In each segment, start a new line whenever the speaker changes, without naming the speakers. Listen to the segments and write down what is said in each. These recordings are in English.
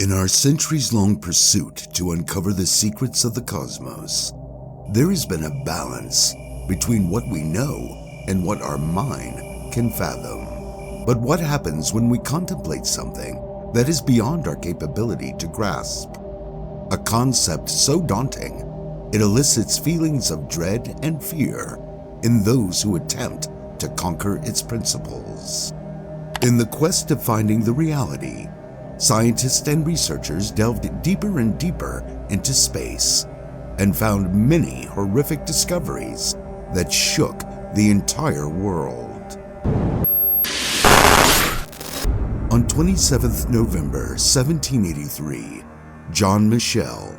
In our centuries-long pursuit to uncover the secrets of the cosmos, there has been a balance between what we know and what our mind can fathom. But what happens when we contemplate something that is beyond our capability to grasp? A concept so daunting, it elicits feelings of dread and fear in those who attempt to conquer its principles. In the quest of finding the reality, scientists and researchers delved deeper and deeper into space and found many horrific discoveries that shook the entire world. On 27th November 1783, John Michell,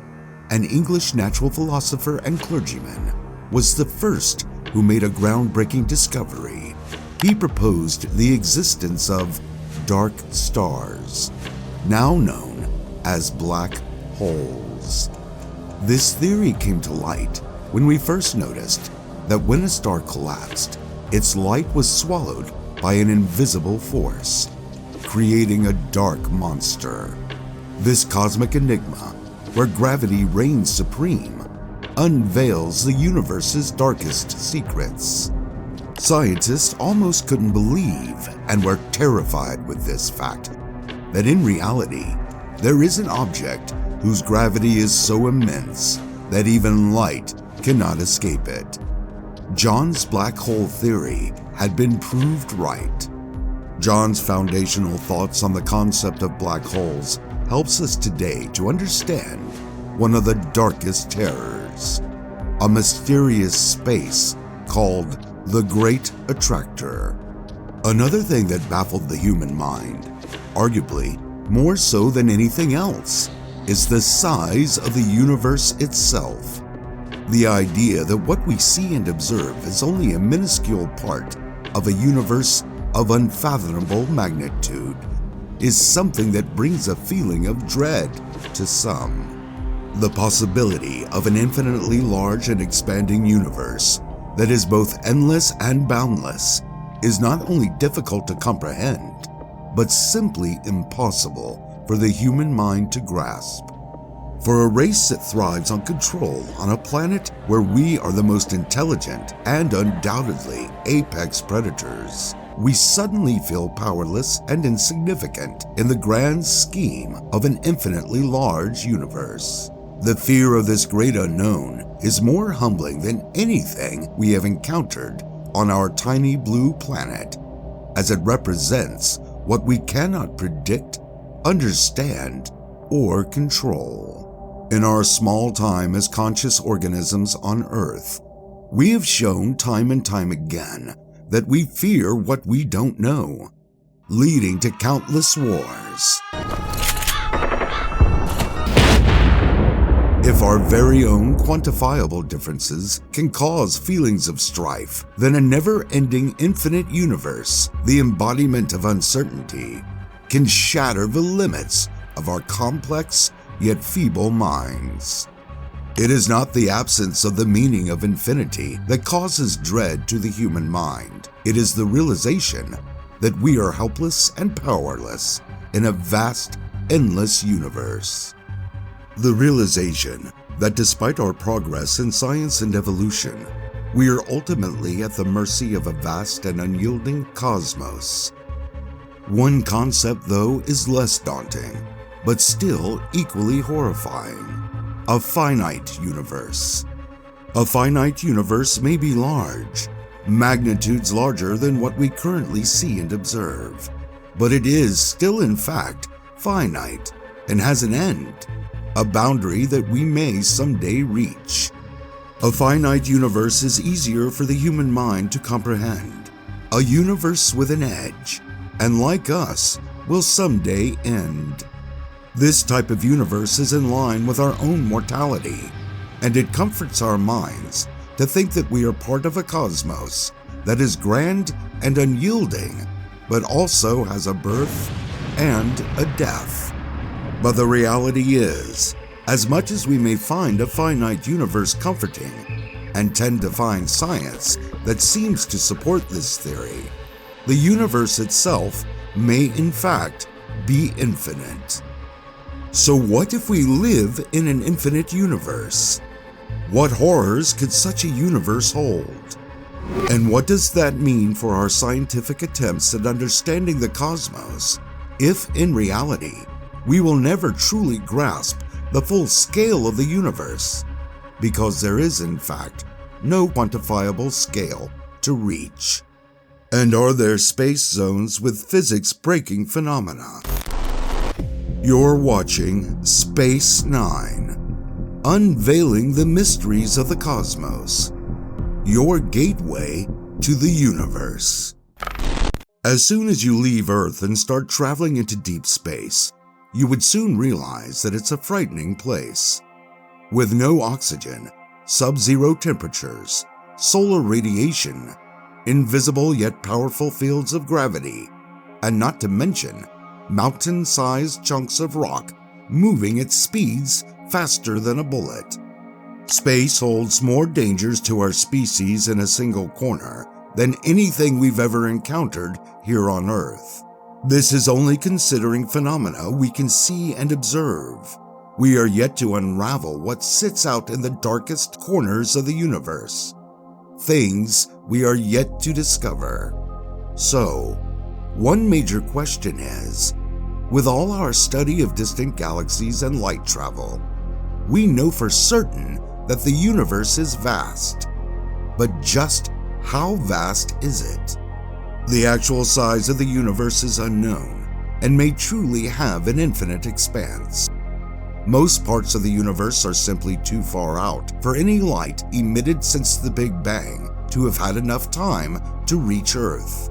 an English natural philosopher and clergyman, was the first who made a groundbreaking discovery. He proposed the existence of dark stars, now known as black holes. This theory came to light when we first noticed that when a star collapsed, its light was swallowed by an invisible force, creating a dark monster. This cosmic enigma, where gravity reigns supreme, unveils the universe's darkest secrets. Scientists almost couldn't believe and were terrified with this fact, that in reality, there is an object whose gravity is so immense that even light cannot escape it. John's black hole theory had been proved right. John's foundational thoughts on the concept of black holes helps us today to understand one of the darkest terrors, a mysterious space called the Great Attractor. Another thing that baffled the human mind, arguably more so than anything else, is the size of the universe itself. The idea that what we see and observe is only a minuscule part of a universe of unfathomable magnitude is something that brings a feeling of dread to some. The possibility of an infinitely large and expanding universe that is both endless and boundless is not only difficult to comprehend, but simply impossible for the human mind to grasp. For a race that thrives on control on a planet where we are the most intelligent and undoubtedly apex predators, we suddenly feel powerless and insignificant in the grand scheme of an infinitely large universe. The fear of this great unknown is more humbling than anything we have encountered on our tiny blue planet, as it represents what we cannot predict, understand, or control. In our small time as conscious organisms on Earth, we have shown time and time again that we fear what we don't know, leading to countless wars. If our very own quantifiable differences can cause feelings of strife, then a never-ending infinite universe, the embodiment of uncertainty, can shatter the limits of our complex yet feeble minds. It is not the absence of the meaning of infinity that causes dread to the human mind. It is the realization that we are helpless and powerless in a vast, endless universe. The realization that despite our progress in science and evolution, we are ultimately at the mercy of a vast and unyielding cosmos. One concept, though, is less daunting, but still equally horrifying: a finite universe. A finite universe may be large, magnitudes larger than what we currently see and observe, but it is still in fact finite and has an end, a boundary that we may someday reach. A finite universe is easier for the human mind to comprehend, a universe with an edge, and like us, will someday end. This type of universe is in line with our own mortality, and it comforts our minds to think that we are part of a cosmos that is grand and unyielding, but also has a birth and a death. But the reality is, as much as we may find a finite universe comforting, and tend to find science that seems to support this theory, the universe itself may in fact be infinite. So what if we live in an infinite universe? What horrors could such a universe hold? And what does that mean for our scientific attempts at understanding the cosmos, if in reality, we will never truly grasp the full scale of the universe? Because there is, in fact, no quantifiable scale to reach. And are there space zones with physics-breaking phenomena? You're watching Space 9, unveiling the mysteries of the cosmos, your gateway to the universe. As soon as you leave Earth and start traveling into deep space, you would soon realize that it's a frightening place. With no oxygen, sub-zero temperatures, solar radiation, invisible yet powerful fields of gravity, and not to mention mountain-sized chunks of rock moving at speeds faster than a bullet. Space holds more dangers to our species in a single corner than anything we've ever encountered here on Earth. This is only considering phenomena we can see and observe. We are yet to unravel what sits out in the darkest corners of the universe. Things we are yet to discover. So, one major question is, with all our study of distant galaxies and light travel, we know for certain that the universe is vast. But just how vast is it? The actual size of the universe is unknown and may truly have an infinite expanse. Most parts of the universe are simply too far out for any light emitted since the Big Bang to have had enough time to reach Earth.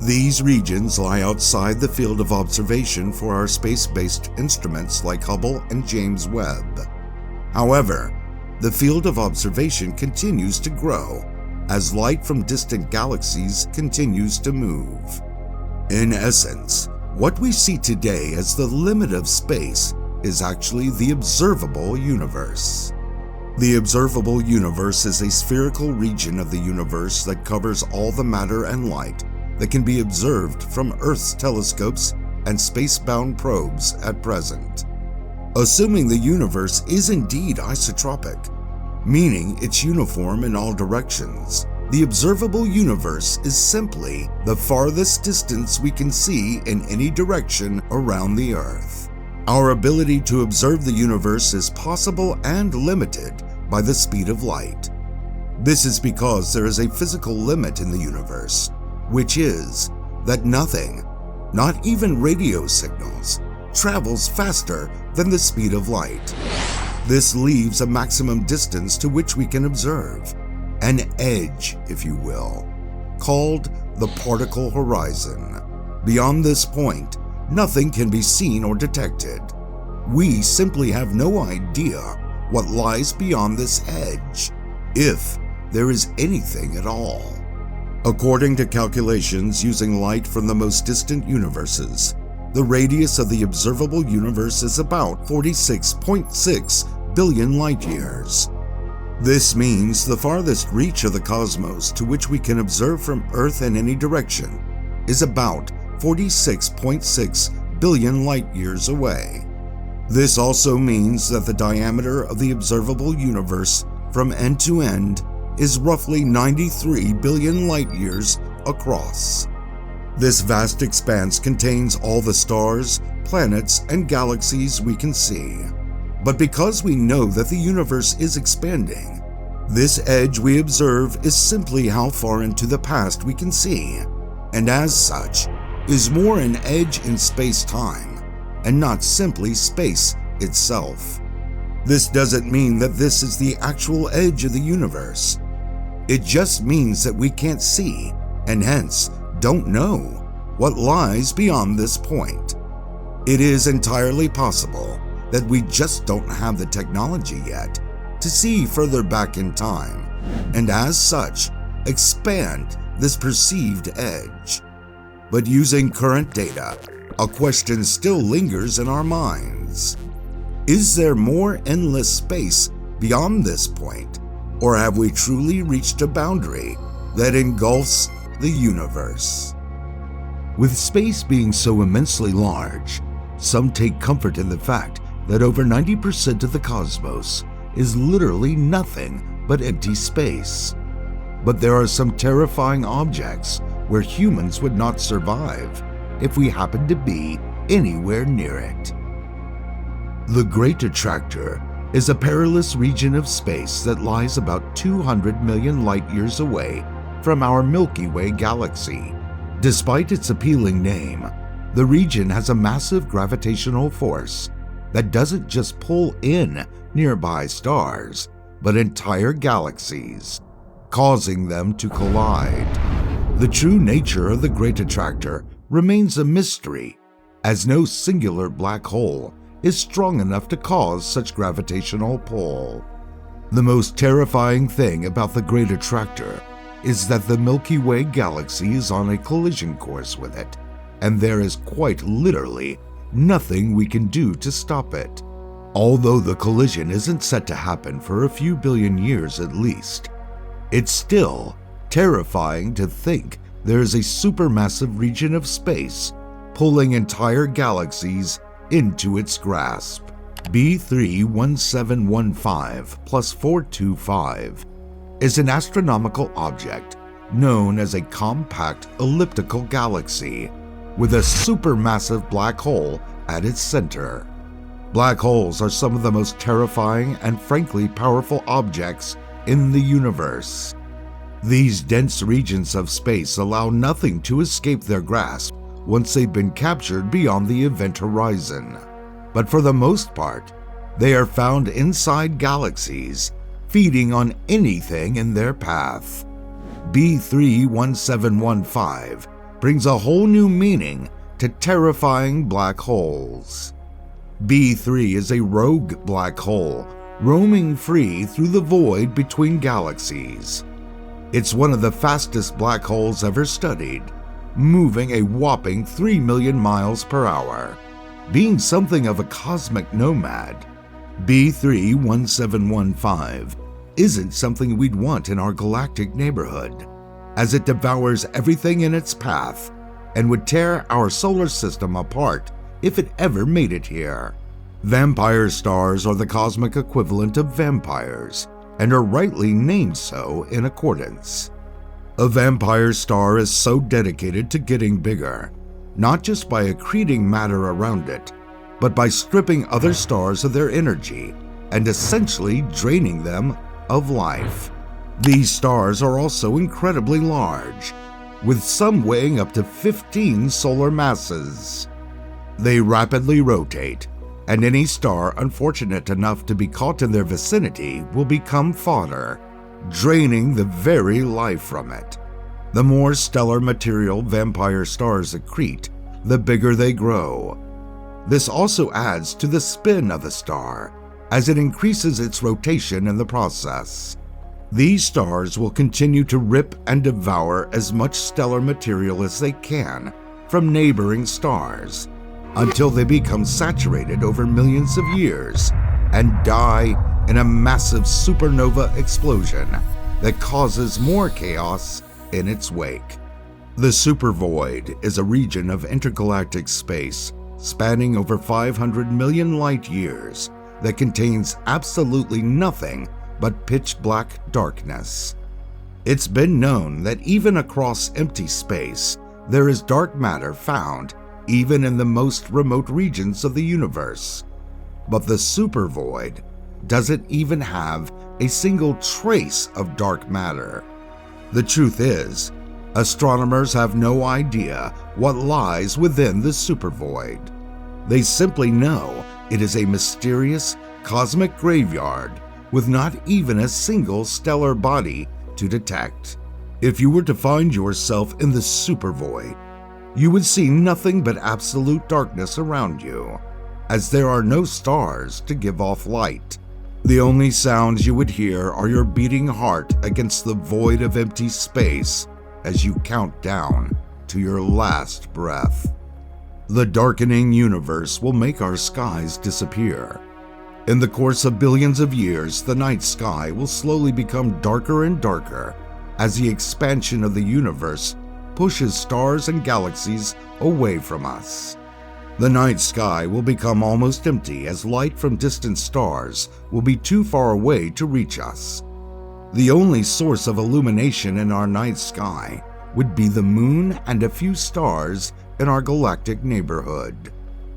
These regions lie outside the field of observation for our space-based instruments like Hubble and James Webb. However, the field of observation continues to grow as light from distant galaxies continues to move. In essence, what we see today as the limit of space is actually the observable universe. The observable universe is a spherical region of the universe that covers all the matter and light that can be observed from Earth's telescopes and space-bound probes at present. Assuming the universe is indeed isotropic, meaning it's uniform in all directions, the observable universe is simply the farthest distance we can see in any direction around the Earth. Our ability to observe the universe is possible and limited by the speed of light. This is because there is a physical limit in the universe, which is that nothing, not even radio signals, travels faster than the speed of light. This leaves a maximum distance to which we can observe, an edge, if you will, called the particle horizon. Beyond this point, nothing can be seen or detected. We simply have no idea what lies beyond this edge, if there is anything at all. According to calculations using light from the most distant universes, the radius of the observable universe is about 46.6 billion light-years. This means the farthest reach of the cosmos to which we can observe from Earth in any direction is about 46.6 billion light-years away. This also means that the diameter of the observable universe from end to end is roughly 93 billion light-years across. This vast expanse contains all the stars, planets, and galaxies we can see. But because we know that the universe is expanding, this edge we observe is simply how far into the past we can see, and as such, is more an edge in space-time, and not simply space itself. This doesn't mean that this is the actual edge of the universe. It just means that we can't see, and hence don't know, what lies beyond this point. It is entirely possible that we just don't have the technology yet to see further back in time, and as such, expand this perceived edge. But using current data, a question still lingers in our minds. Is there more endless space beyond this point, or have we truly reached a boundary that engulfs the universe? With space being so immensely large, some take comfort in the fact that over 90% of the cosmos is literally nothing but empty space. But there are some terrifying objects where humans would not survive if we happened to be anywhere near it. The Great Attractor is a perilous region of space that lies about 200 million light-years away from our Milky Way galaxy. Despite its appealing name, the region has a massive gravitational force that doesn't just pull in nearby stars, but entire galaxies, causing them to collide. The true nature of the Great Attractor remains a mystery, as no singular black hole is strong enough to cause such gravitational pull. The most terrifying thing about the Great Attractor is that the Milky Way galaxy is on a collision course with it, and there is quite literally nothing we can do to stop it. Although the collision isn't set to happen for a few billion years at least, it's still terrifying to think there is a supermassive region of space pulling entire galaxies into its grasp. B31715 plus 425 is an astronomical object known as a compact elliptical galaxy with a supermassive black hole at its center. Black holes are some of the most terrifying and frankly powerful objects in the universe. These dense regions of space allow nothing to escape their grasp once they've been captured beyond the event horizon. But for the most part, they are found inside galaxies, feeding on anything in their path. B31715 brings a whole new meaning to terrifying black holes. B3 is a rogue black hole, roaming free through the void between galaxies. It's one of the fastest black holes ever studied, moving a whopping 3 million miles per hour. Being something of a cosmic nomad, B31715 isn't something we'd want in our galactic neighborhood, as it devours everything in its path and would tear our solar system apart if it ever made it here. Vampire stars are the cosmic equivalent of vampires, and are rightly named so in accordance. A vampire star is so dedicated to getting bigger, not just by accreting matter around it, but by stripping other stars of their energy and essentially draining them of life. These stars are also incredibly large, with some weighing up to 15 solar masses. They rapidly rotate, and any star unfortunate enough to be caught in their vicinity will become fodder, draining the very life from it. The more stellar material vampire stars accrete, the bigger they grow. This also adds to the spin of the star, as it increases its rotation in the process. These stars will continue to rip and devour as much stellar material as they can from neighboring stars, until they become saturated over millions of years and die in a massive supernova explosion that causes more chaos in its wake. The supervoid is a region of intergalactic space spanning over 500 million light years that contains absolutely nothing but pitch black darkness. It's been known that even across empty space, there is dark matter found even in the most remote regions of the universe. But the supervoid doesn't even have a single trace of dark matter. The truth is, astronomers have no idea what lies within the supervoid. They simply know it is a mysterious cosmic graveyard with not even a single stellar body to detect. If you were to find yourself in the supervoid, you would see nothing but absolute darkness around you, as there are no stars to give off light. The only sounds you would hear are your beating heart against the void of empty space as you count down to your last breath. The darkening universe will make our skies disappear. In the course of billions of years, the night sky will slowly become darker and darker as the expansion of the universe pushes stars and galaxies away from us. The night sky will become almost empty as light from distant stars will be too far away to reach us. The only source of illumination in our night sky would be the moon and a few stars in our galactic neighborhood.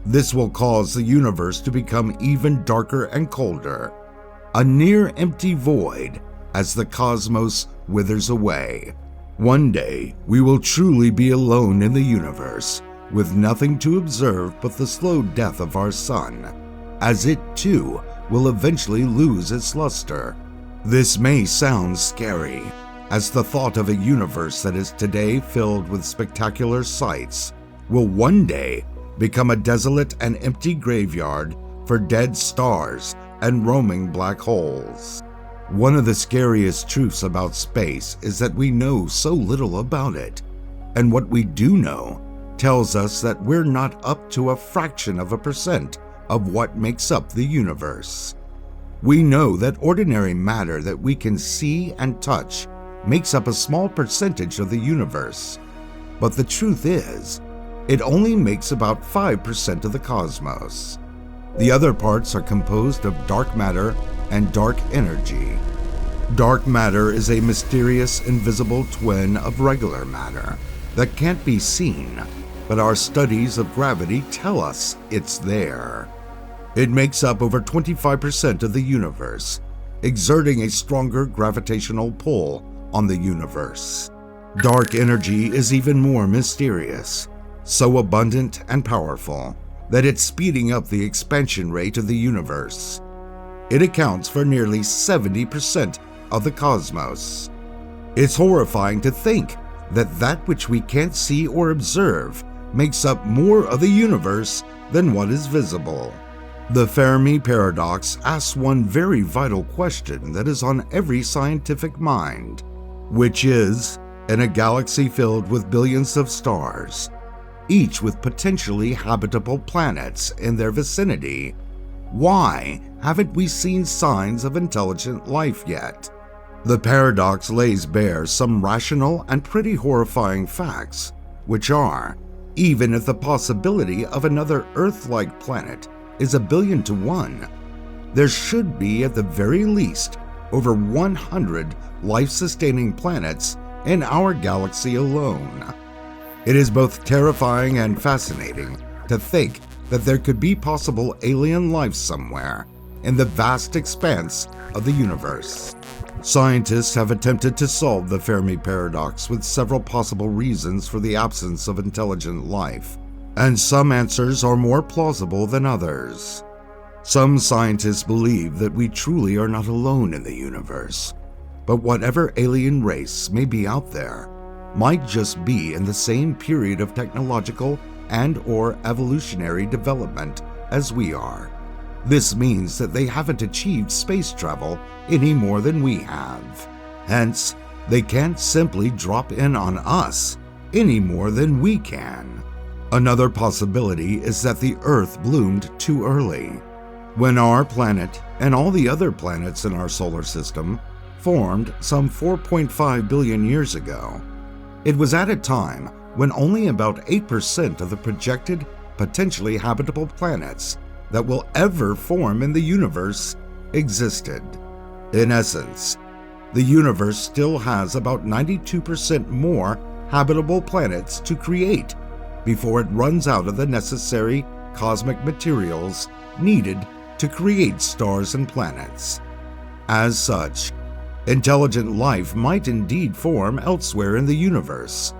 This will cause the universe to become even darker and colder, a near empty void as the cosmos withers away. One day, we will truly be alone in the universe, with nothing to observe but the slow death of our sun, as it too will eventually lose its luster. This may sound scary, as the thought of a universe that is today filled with spectacular sights will one day become a desolate and empty graveyard for dead stars and roaming black holes. One of the scariest truths about space is that we know so little about it, and what we do know tells us that we're not up to a fraction of a percent of what makes up the universe. We know that ordinary matter that we can see and touch makes up a small percentage of the universe, but the truth is, it only makes about 5% of the cosmos. The other parts are composed of dark matter and dark energy. Dark matter is a mysterious, invisible twin of regular matter that can't be seen, but our studies of gravity tell us it's there. It makes up over 25% of the universe, exerting a stronger gravitational pull on the universe. Dark energy is even more mysterious, so abundant and powerful that it's speeding up the expansion rate of the universe. It accounts for nearly 70% of the cosmos. It's horrifying to think that which we can't see or observe makes up more of the universe than what is visible. The Fermi paradox asks one very vital question that is on every scientific mind, which is, in a galaxy filled with billions of stars, each with potentially habitable planets in their vicinity, why haven't we seen signs of intelligent life yet? The paradox lays bare some rational and pretty horrifying facts, which are, even if the possibility of another Earth-like planet is 1,000,000,000 to 1, there should be at the very least over 100 life-sustaining planets in our galaxy alone. It is both terrifying and fascinating to think that there could be possible alien life somewhere in the vast expanse of the universe. Scientists have attempted to solve the Fermi paradox with several possible reasons for the absence of intelligent life, and some answers are more plausible than others. Some scientists believe that we truly are not alone in the universe, but whatever alien race may be out there might just be in the same period of technological and/or evolutionary development as we are. This means that they haven't achieved space travel any more than we have. Hence, they can't simply drop in on us any more than we can. Another possibility is that the Earth bloomed too early. When our planet and all the other planets in our solar system formed some 4.5 billion years ago, it was at a time when only about 8% of the projected potentially habitable planets that will ever form in the universe existed. In essence, the universe still has about 92% more habitable planets to create before it runs out of the necessary cosmic materials needed to create stars and planets. As such, intelligent life might indeed form elsewhere in the universe,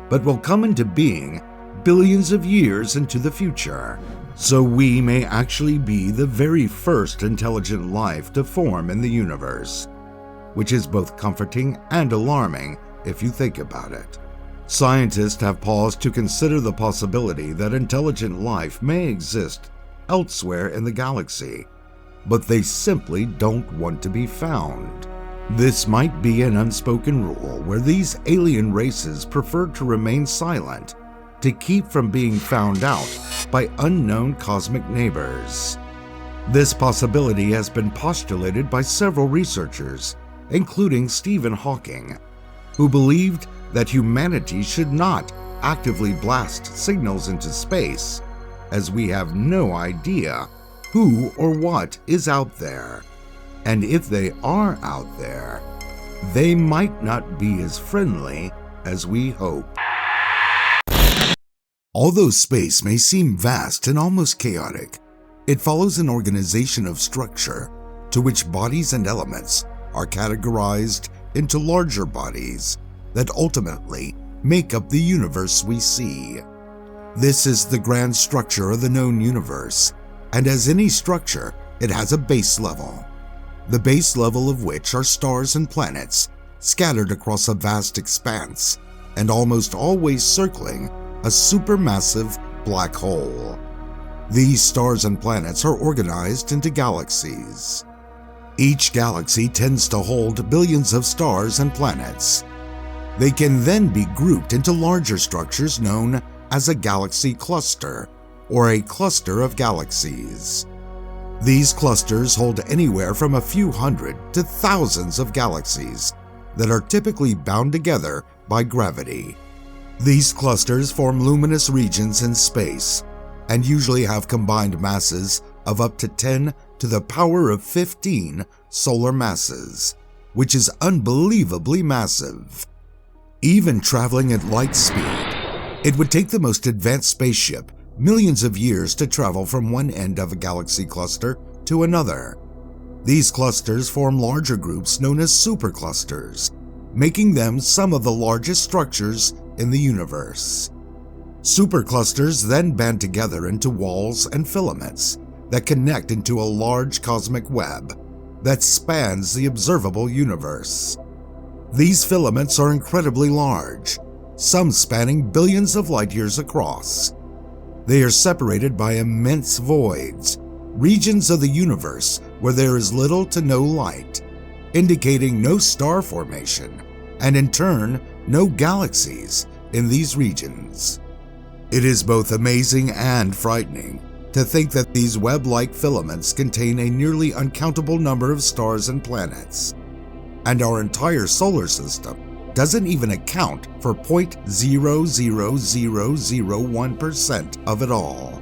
but will come into being billions of years into the future. So we may actually be the very first intelligent life to form in the universe, which is both comforting and alarming if you think about it. Scientists have paused to consider the possibility that intelligent life may exist elsewhere in the galaxy, but they simply don't want to be found. This might be an unspoken rule where these alien races prefer to remain silent to keep from being found out by unknown cosmic neighbors. This possibility has been postulated by several researchers, including Stephen Hawking, who believed that humanity should not actively blast signals into space as we have no idea who or what is out there. And if they are out there, they might not be as friendly as we hope. Although space may seem vast and almost chaotic, it follows an organization of structure to which bodies and elements are categorized into larger bodies that ultimately make up the universe we see. This is the grand structure of the known universe, and as any structure, it has a base level. The base level of which are stars and planets scattered across a vast expanse and almost always circling a supermassive black hole. These stars and planets are organized into galaxies. Each galaxy tends to hold billions of stars and planets. They can then be grouped into larger structures known as a galaxy cluster or a cluster of galaxies. These clusters hold anywhere from a few hundred to thousands of galaxies that are typically bound together by gravity. These clusters form luminous regions in space and usually have combined masses of up to 10 to the power of 15 solar masses, which is unbelievably massive. Even traveling at light speed, it would take the most advanced spaceship millions of years to travel from one end of a galaxy cluster to another. These clusters form larger groups known as superclusters, making them some of the largest structures in the universe. Superclusters then band together into walls and filaments that connect into a large cosmic web that spans the observable universe. These filaments are incredibly large, some spanning billions of light years across. They are separated by immense voids, regions of the universe where there is little to no light, indicating no star formation, and in turn, no galaxies in these regions. It is both amazing and frightening to think that these web-like filaments contain a nearly uncountable number of stars and planets, and our entire solar system doesn't even account for 0.00001% of it all.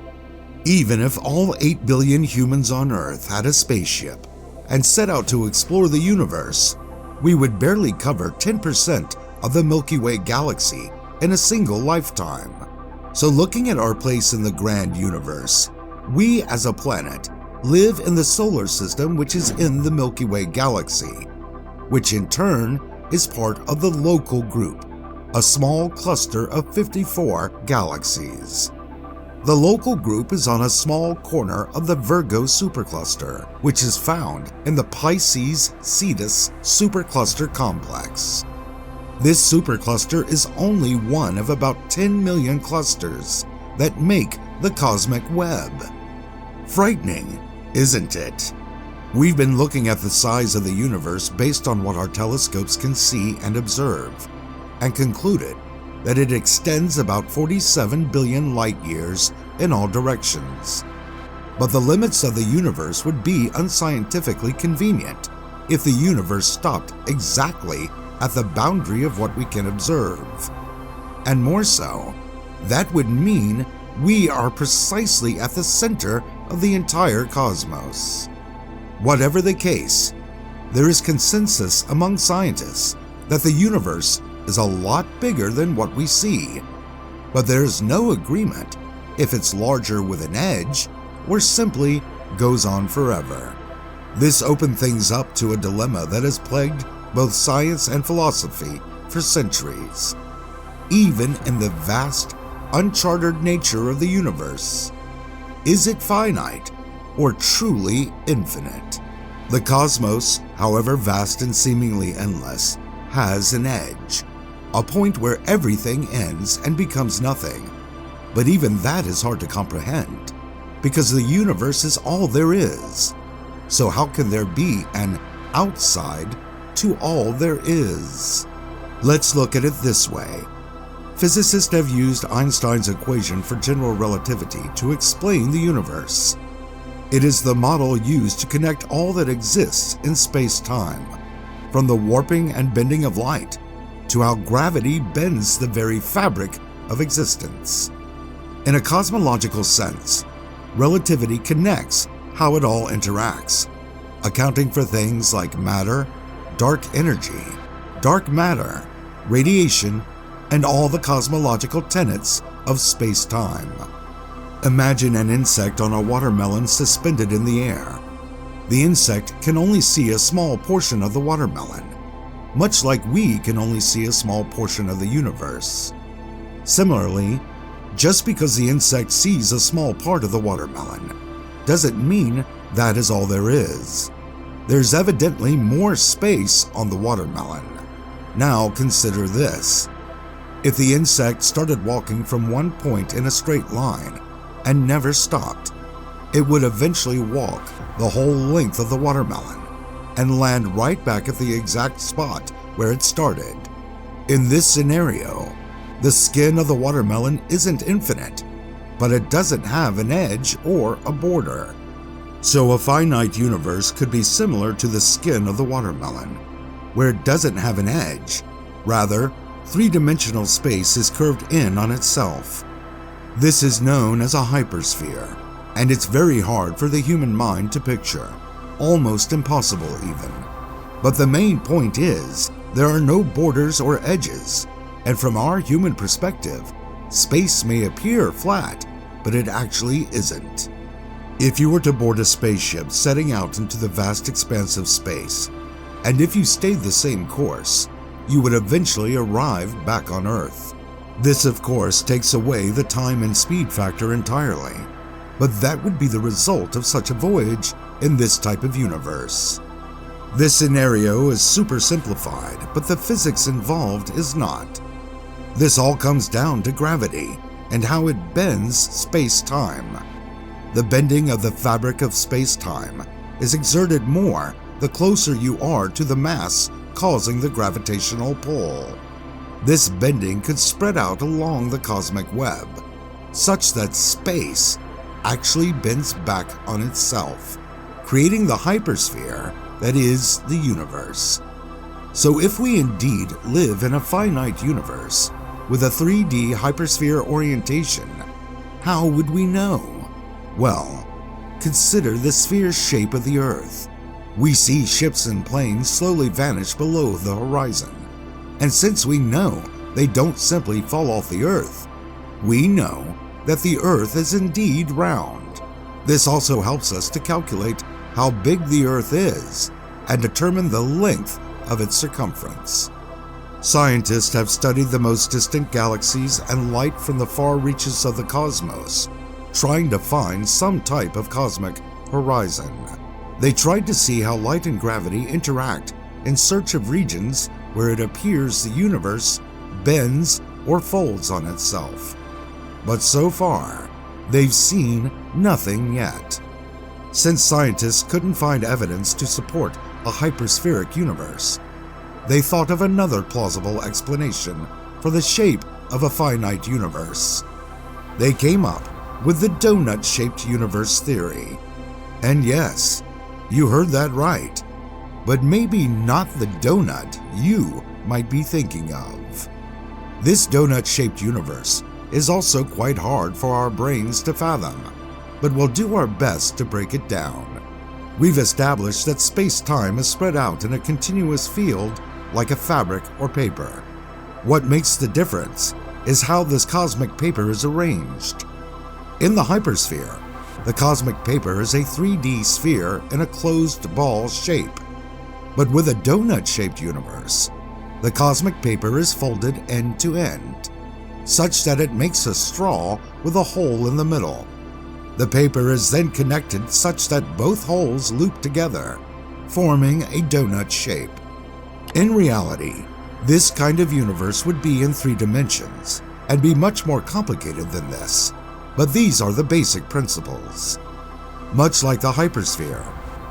Even if all 8 billion humans on Earth had a spaceship and set out to explore the universe, we would barely cover 10% of the Milky Way galaxy in a single lifetime. So looking at our place in the grand universe, we as a planet live in the solar system which is in the Milky Way galaxy, which in turn is part of the local group, a small cluster of 54 galaxies. The local group is on a small corner of the Virgo supercluster, which is found in the Pisces-Cetus supercluster complex. This supercluster is only one of about 10 million clusters that make the cosmic web. Frightening, isn't it? We've been looking at the size of the universe based on what our telescopes can see and observe, and concluded that it extends about 47 billion light years in all directions. But the limits of the universe would be unscientifically convenient if the universe stopped exactly at the boundary of what we can observe. And more so, that would mean we are precisely at the center of the entire cosmos. Whatever the case, there is consensus among scientists that the universe is a lot bigger than what we see, but there is no agreement if it's larger with an edge or simply goes on forever. This opened things up to a dilemma that has plagued both science and philosophy for centuries, even in the vast, uncharted nature of the universe. Is it finite or truly infinite? The cosmos, however vast and seemingly endless, has an edge, a point where everything ends and becomes nothing. But even that is hard to comprehend, because the universe is all there is. So how can there be an outside to all there is? Let's look at it this way. Physicists have used Einstein's equation for general relativity to explain the universe. It is the model used to connect all that exists in space-time, from the warping and bending of light to how gravity bends the very fabric of existence. In a cosmological sense, relativity connects how it all interacts, accounting for things like matter, dark energy, dark matter, radiation, and all the cosmological tenets of space-time. Imagine an insect on a watermelon suspended in the air. The insect can only see a small portion of the watermelon, much like we can only see a small portion of the universe. Similarly, just because the insect sees a small part of the watermelon doesn't mean that is all there is. There's evidently more space on the watermelon. Now consider this. If the insect started walking from one point in a straight line and never stopped, it would eventually walk the whole length of the watermelon and land right back at the exact spot where it started. In this scenario, the skin of the watermelon isn't infinite, but it doesn't have an edge or a border. So a finite universe could be similar to the skin of the watermelon, where it doesn't have an edge. Rather, three-dimensional space is curved in on itself. This is known as a hypersphere, and it's very hard for the human mind to picture, almost impossible even. But the main point is, there are no borders or edges, and from our human perspective, space may appear flat, but it actually isn't. If you were to board a spaceship setting out into the vast expanse of space, and if you stayed the same course, you would eventually arrive back on Earth. This, of course, takes away the time and speed factor entirely, but that would be the result of such a voyage in this type of universe. This scenario is super simplified, but the physics involved is not. This all comes down to gravity and how it bends space-time. The bending of the fabric of space-time is exerted more the closer you are to the mass causing the gravitational pull. This bending could spread out along the cosmic web, such that space actually bends back on itself, creating the hypersphere that is the universe. So if we indeed live in a finite universe with a 3D hypersphere orientation, how would we know? Well, consider the sphere shape of the Earth. We see ships and planes slowly vanish below the horizon, and since we know they don't simply fall off the Earth, we know that the Earth is indeed round. This also helps us to calculate how big the Earth is and determine the length of its circumference. Scientists have studied the most distant galaxies and light from the far reaches of the cosmos, trying to find some type of cosmic horizon. They tried to see how light and gravity interact in search of regions where it appears the universe bends or folds on itself. But so far, they've seen nothing yet. Since scientists couldn't find evidence to support a hyperspheric universe, they thought of another plausible explanation for the shape of a finite universe. They came up with the donut-shaped universe theory. And yes, you heard that right, but maybe not the donut you might be thinking of. This donut-shaped universe is also quite hard for our brains to fathom, but we'll do our best to break it down. We've established that space-time is spread out in a continuous field like a fabric or paper. What makes the difference is how this cosmic paper is arranged. In the hypersphere, the cosmic paper is a 3D sphere in a closed ball shape. But with a donut-shaped universe, the cosmic paper is folded end to end, such that it makes a straw with a hole in the middle. The paper is then connected such that both holes loop together, forming a donut shape. In reality, this kind of universe would be in 3 dimensions and be much more complicated than this, but these are the basic principles. Much like the hypersphere,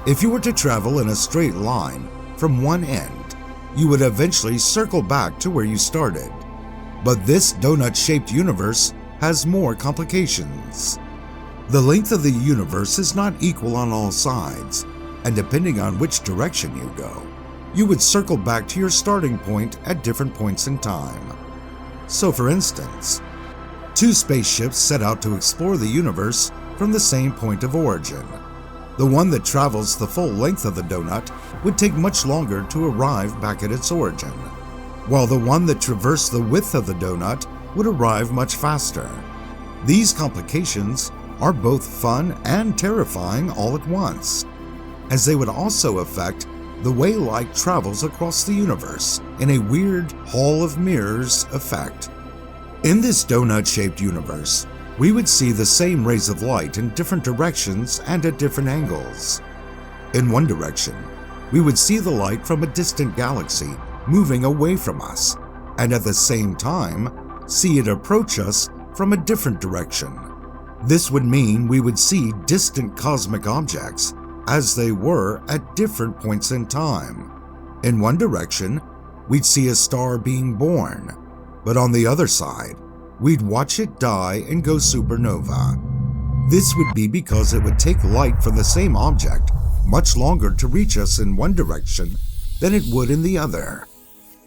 if you were to travel in a straight line from one end, you would eventually circle back to where you started. But this donut-shaped universe has more complications. The length of the universe is not equal on all sides, and depending on which direction you go, you would circle back to your starting point at different points in time. So for instance, Two spaceships set out to explore the universe from the same point of origin. The one that travels the full length of the donut would take much longer to arrive back at its origin, while the one that traversed the width of the donut would arrive much faster. These complications are both fun and terrifying all at once, as they would also affect the way light travels across the universe in a weird Hall of Mirrors effect. In this donut-shaped universe, we would see the same rays of light in different directions and at different angles. In one direction, we would see the light from a distant galaxy moving away from us, and at the same time, see it approach us from a different direction. This would mean we would see distant cosmic objects as they were at different points in time. In one direction, we'd see a star being born, but on the other side, we'd watch it die and go supernova. This would be because it would take light from the same object much longer to reach us in one direction than it would in the other.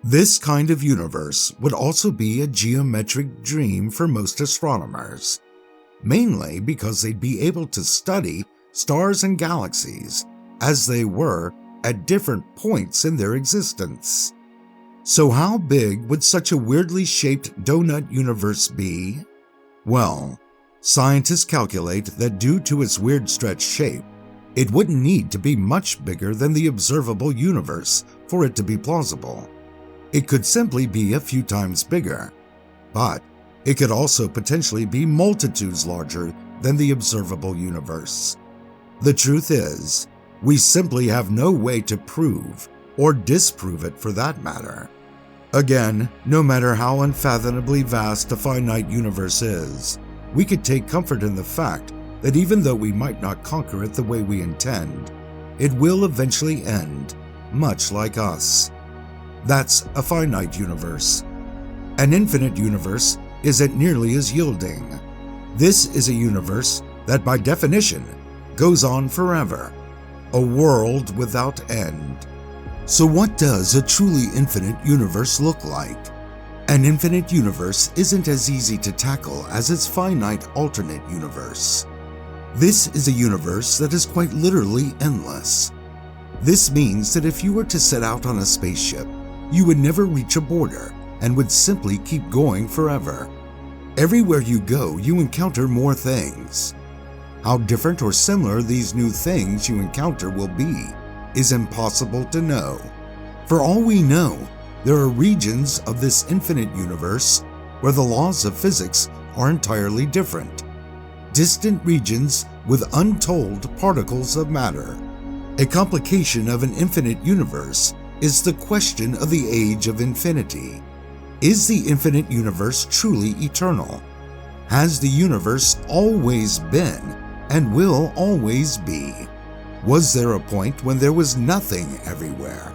This kind of universe would also be a geometric dream for most astronomers, mainly because they'd be able to study stars and galaxies as they were at different points in their existence. So how big would such a weirdly shaped donut universe be? Well, scientists calculate that due to its weird stretched shape, it wouldn't need to be much bigger than the observable universe for it to be plausible. It could simply be a few times bigger, but it could also potentially be multitudes larger than the observable universe. The truth is, we simply have no way to prove or disprove it for that matter. Again, no matter how unfathomably vast a finite universe is, we could take comfort in the fact that even though we might not conquer it the way we intend, it will eventually end, much like us. That's a finite universe. An infinite universe isn't nearly as yielding. This is a universe that by definition goes on forever, a world without end. So what does a truly infinite universe look like? An infinite universe isn't as easy to tackle as its finite alternate universe. This is a universe that is quite literally endless. This means that if you were to set out on a spaceship, you would never reach a border and would simply keep going forever. Everywhere you go, you encounter more things. How different or similar these new things you encounter will be is impossible to know. For all we know, there are regions of this infinite universe where the laws of physics are entirely different. Distant regions with untold particles of matter. A complication of an infinite universe is the question of the age of infinity. Is the infinite universe truly eternal? Has the universe always been and will always be? Was there a point when there was nothing everywhere,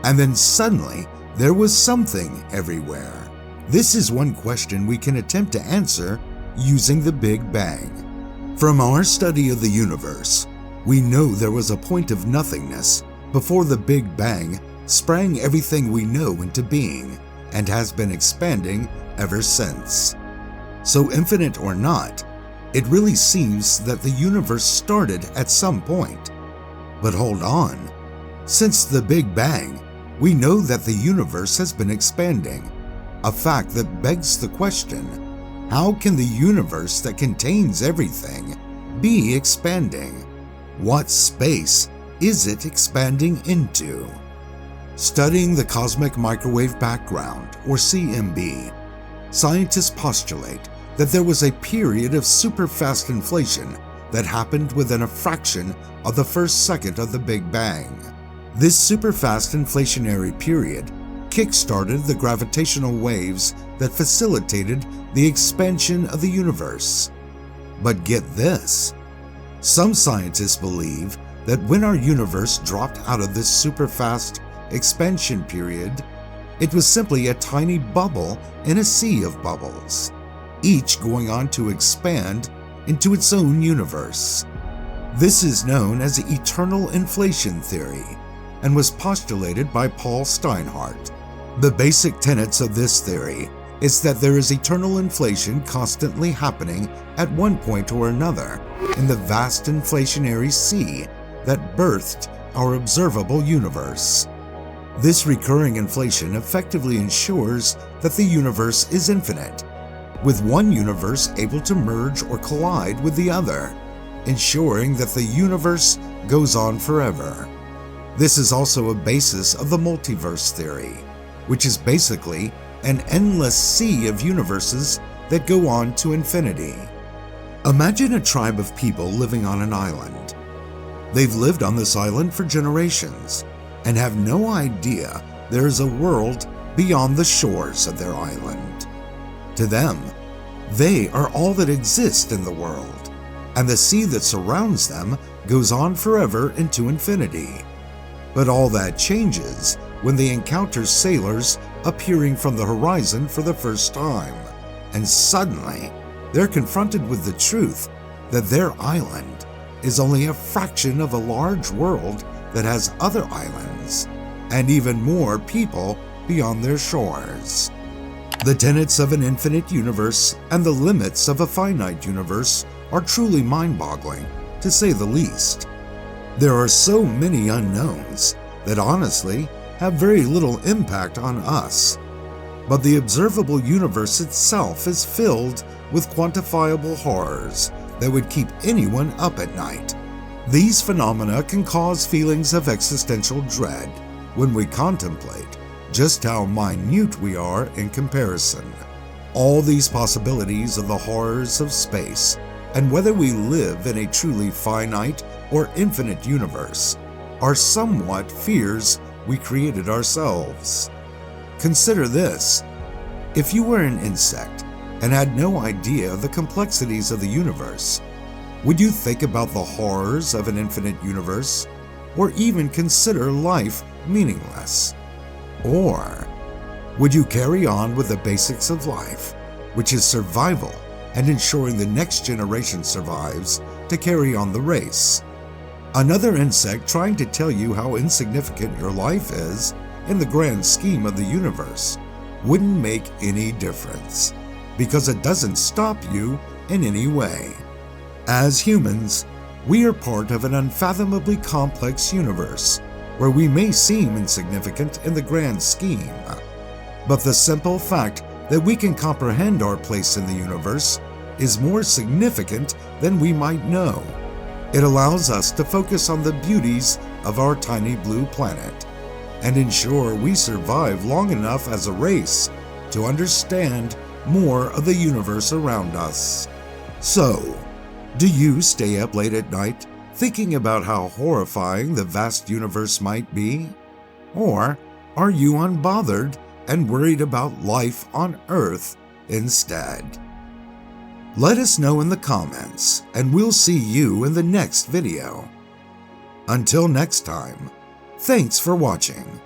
and then suddenly there was something everywhere? This is one question we can attempt to answer using the Big Bang. From our study of the universe, we know there was a point of nothingness before the Big Bang sprang everything we know into being and has been expanding ever since. So infinite or not, it really seems that the universe started at some point. But hold on, since the Big Bang, we know that the universe has been expanding, a fact that begs the question, how can the universe that contains everything be expanding? What space is it expanding into? Studying the cosmic microwave background, or CMB, scientists postulate that there was a period of super-fast inflation that happened within a fraction of the first second of the Big Bang. This super-fast inflationary period kick-started the gravitational waves that facilitated the expansion of the universe. But get this, some scientists believe that when our universe dropped out of this super-fast expansion period, it was simply a tiny bubble in a sea of bubbles, each going on to expand into its own universe. This is known as the eternal inflation theory and was postulated by Paul Steinhardt. The basic tenets of this theory is that there is eternal inflation constantly happening at one point or another in the vast inflationary sea that birthed our observable universe. This recurring inflation effectively ensures that the universe is infinite, with one universe able to merge or collide with the other, ensuring that the universe goes on forever. This is also a basis of the multiverse theory, which is basically an endless sea of universes that go on to infinity. Imagine a tribe of people living on an island. They've lived on this island for generations and have no idea there is a world beyond the shores of their island. To them, they are all that exists in the world, and the sea that surrounds them goes on forever into infinity. But all that changes when they encounter sailors appearing from the horizon for the first time, and suddenly they're confronted with the truth that their island is only a fraction of a large world that has other islands and even more people beyond their shores. The tenets of an infinite universe and the limits of a finite universe are truly mind-boggling, to say the least. There are so many unknowns that honestly have very little impact on us. But the observable universe itself is filled with quantifiable horrors that would keep anyone up at night. These phenomena can cause feelings of existential dread when we contemplate just how minute we are in comparison. All these possibilities of the horrors of space and whether we live in a truly finite or infinite universe are somewhat fears we created ourselves. Consider this: if you were an insect and had no idea the complexities of the universe, would you think about the horrors of an infinite universe, or even consider life meaningless? Or would you carry on with the basics of life, which is survival and ensuring the next generation survives to carry on the race? Another insect trying to tell you how insignificant your life is in the grand scheme of the universe wouldn't make any difference, because it doesn't stop you in any way. As humans, we are part of an unfathomably complex universe where we may seem insignificant in the grand scheme. But the simple fact that we can comprehend our place in the universe is more significant than we might know. It allows us to focus on the beauties of our tiny blue planet and ensure we survive long enough as a race to understand more of the universe around us. So, do you stay up late at night thinking about how horrifying the vast universe might be? Or are you unbothered and worried about life on Earth instead? Let us know in the comments, and we'll see you in the next video. Until next time, thanks for watching.